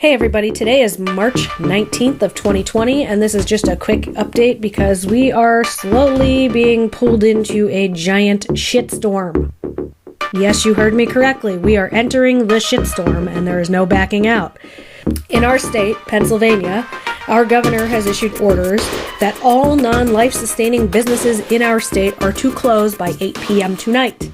Hey everybody, today is March 19th of 2020, and this is just a quick update because we are slowly being pulled into a giant shitstorm. Yes, you heard me correctly. We are entering the shitstorm, and there is no backing out. In our state, Pennsylvania, our governor has issued orders that all non-life-sustaining businesses in our state are to close by 8 p.m. tonight.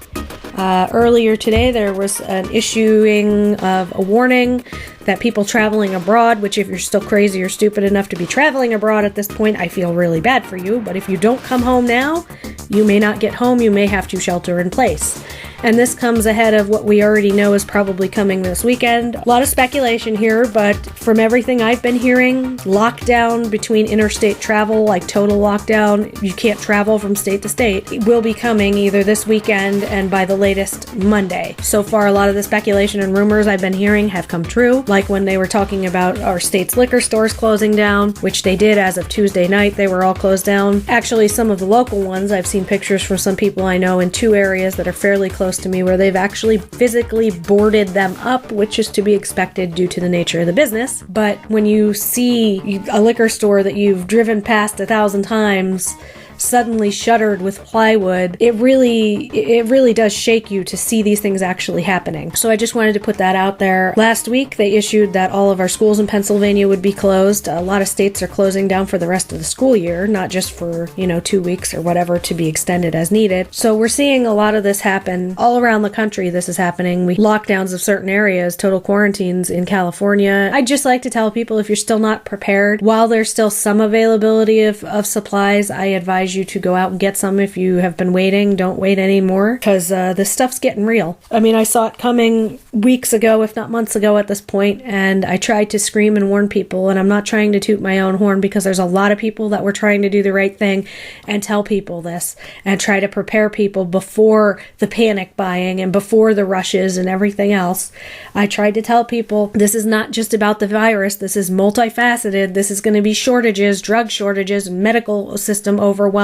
Earlier today, there was an issuing of a warning that people traveling abroad, which if you're still crazy or stupid enough to be traveling abroad at this point, I feel really bad for you. But if you don't come home now, you may not get home. You may have to shelter in place. And this comes ahead of what we already know is probably coming this weekend. A lot of speculation here, but from everything I've been hearing, lockdown between interstate travel, like total lockdown, you can't travel from state to state, it will be coming either this weekend and by the latest Monday. So far, a lot of the speculation and rumors I've been hearing have come true, like when they were talking about our state's liquor stores closing down, which they did as of Tuesday night. They were all closed down. Actually, some of the local ones, I've seen pictures from some people I know in two areas that are fairly close to me where they've actually physically boarded them up, which is to be expected due to the nature of the business. But when you see a liquor store that you've driven past 1,000 times suddenly shuttered with plywood, it really does shake you to see these things actually happening. So I just wanted to put that out there. Last week they issued that all of our schools in Pennsylvania would be closed. A lot of states are closing down for the rest of the school year, not just for 2 weeks or whatever, to be extended as needed. So we're seeing a lot of this happen all around the country. This is happening. Lockdowns of certain areas, total quarantines in California. I'd just like to tell people, if you're still not prepared, while there's still some availability of supplies, I advise you to go out and get some. If you have been waiting, don't wait anymore, because this stuff's getting real. I mean, I saw it coming weeks ago, if not months ago at this point, and I tried to scream and warn people, and I'm not trying to toot my own horn, because there's a lot of people that were trying to do the right thing and tell people this and try to prepare people before the panic buying and before the rushes and everything else. I tried to tell people this is not just about the virus. This is multifaceted. This is going to be shortages, drug shortages, medical system overwhelm,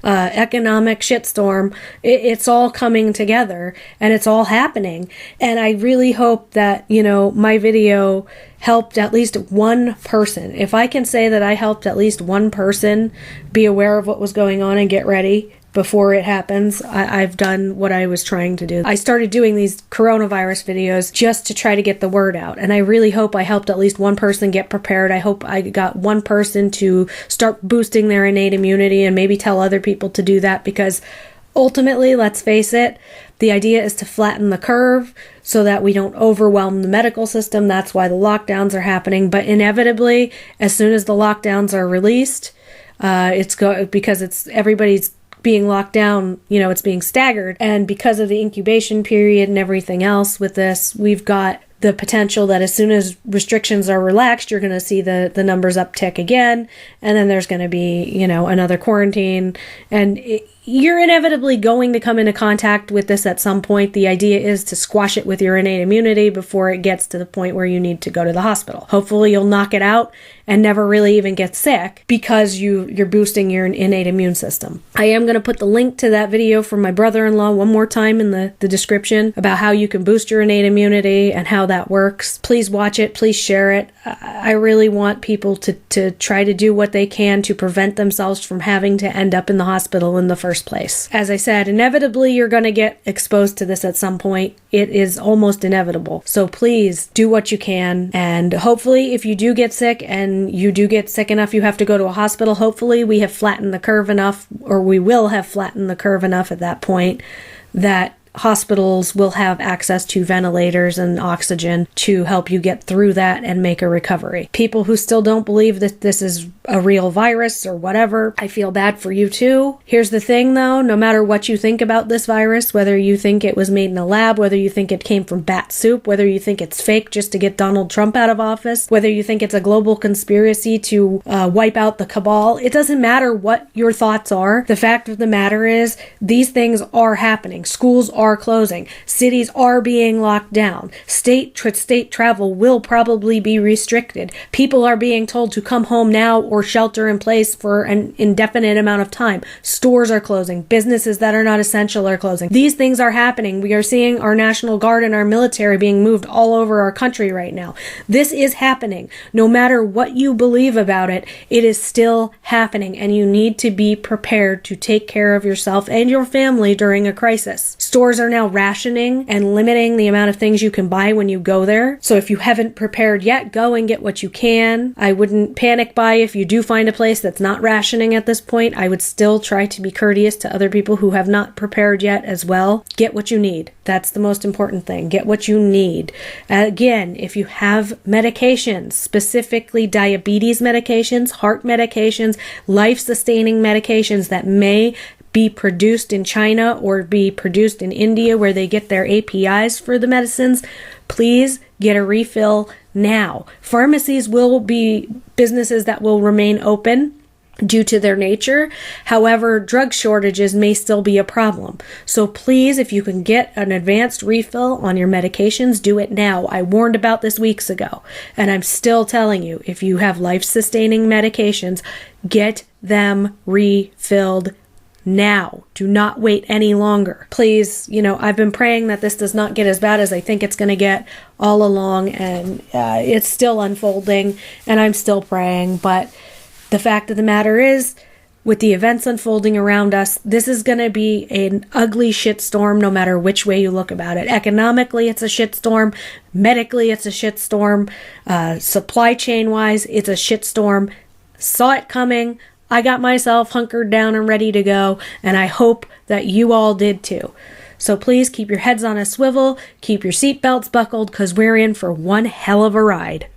economic shitstorm. It's all coming together and it's all happening. And I really hope that, my video helped at least one person. If I can say that I helped at least one person be aware of what was going on and get ready before it happens, I've done what I was trying to do. I started doing these coronavirus videos just to try to get the word out, and I really hope I helped at least one person get prepared. I hope I got one person to start boosting their innate immunity and maybe tell other people to do that, because ultimately, let's face it, the idea is to flatten the curve so that we don't overwhelm the medical system. That's why the lockdowns are happening. But inevitably, as soon as the lockdowns are released, because everybody's being locked down, it's being staggered. And because of the incubation period and everything else with this, we've got the potential that as soon as restrictions are relaxed, you're going to see the numbers uptick again. And then there's going to be, another quarantine. And you're inevitably going to come into contact with this at some point. The idea is to squash it with your innate immunity before it gets to the point where you need to go to the hospital. Hopefully you'll knock it out and never really even get sick because you're boosting your innate immune system. I am going to put the link to that video from my brother-in-law one more time in the description about how you can boost your innate immunity and how that works. Please watch it. Please share it. I really want people to try to do what they can to prevent themselves from having to end up in the hospital in the first place. As I said, inevitably you're going to get exposed to this at some point. It is almost inevitable. So please do what you can. And hopefully if you do get sick and you do get sick enough you have to go to a hospital, hopefully we have flattened the curve enough, or we will have flattened the curve enough at that point, that hospitals will have access to ventilators and oxygen to help you get through that and make a recovery. People who still don't believe that this is a real virus or whatever, I feel bad for you too. Here's the thing though, no matter what you think about this virus, whether you think it was made in a lab, whether you think it came from bat soup, whether you think it's fake just to get Donald Trump out of office, whether you think it's a global conspiracy to wipe out the cabal, it doesn't matter what your thoughts are. The fact of the matter is these things are happening. Schools are closing. Cities are being locked down. State travel will probably be restricted. People are being told to come home now or shelter in place for an indefinite amount of time. Stores are closing. Businesses that are not essential are closing. These things are happening. We are seeing our National Guard and our military being moved all over our country right now. This is happening. No matter what you believe about it, it is still happening, and you need to be prepared to take care of yourself and your family during a crisis. Stores are now rationing and limiting the amount of things you can buy when you go there. So if you haven't prepared yet, go and get what you can. I wouldn't panic buy if you do find a place that's not rationing at this point. I would still try to be courteous to other people who have not prepared yet as well. Get what you need. That's the most important thing. Get what you need. Again, if you have medications, specifically diabetes medications, heart medications, life-sustaining medications that may be produced in China or be produced in India where they get their APIs for the medicines, please get a refill now. Pharmacies will be businesses that will remain open due to their nature. However, drug shortages may still be a problem. So please, if you can get an advanced refill on your medications, do it now. I warned about this weeks ago, and I'm still telling you, if you have life-sustaining medications, get them refilled now. Do not wait any longer. Please, I've been praying that this does not get as bad as I think it's going to get all along, and it's still unfolding, and I'm still praying, but the fact of the matter is, with the events unfolding around us, this is going to be an ugly shitstorm no matter which way you look about it. Economically, it's a shitstorm. Medically, it's a shitstorm. Supply chain-wise, it's a shitstorm. Saw it coming. I got myself hunkered down and ready to go, and I hope that you all did too. So please keep your heads on a swivel, keep your seatbelts buckled, because we're in for one hell of a ride.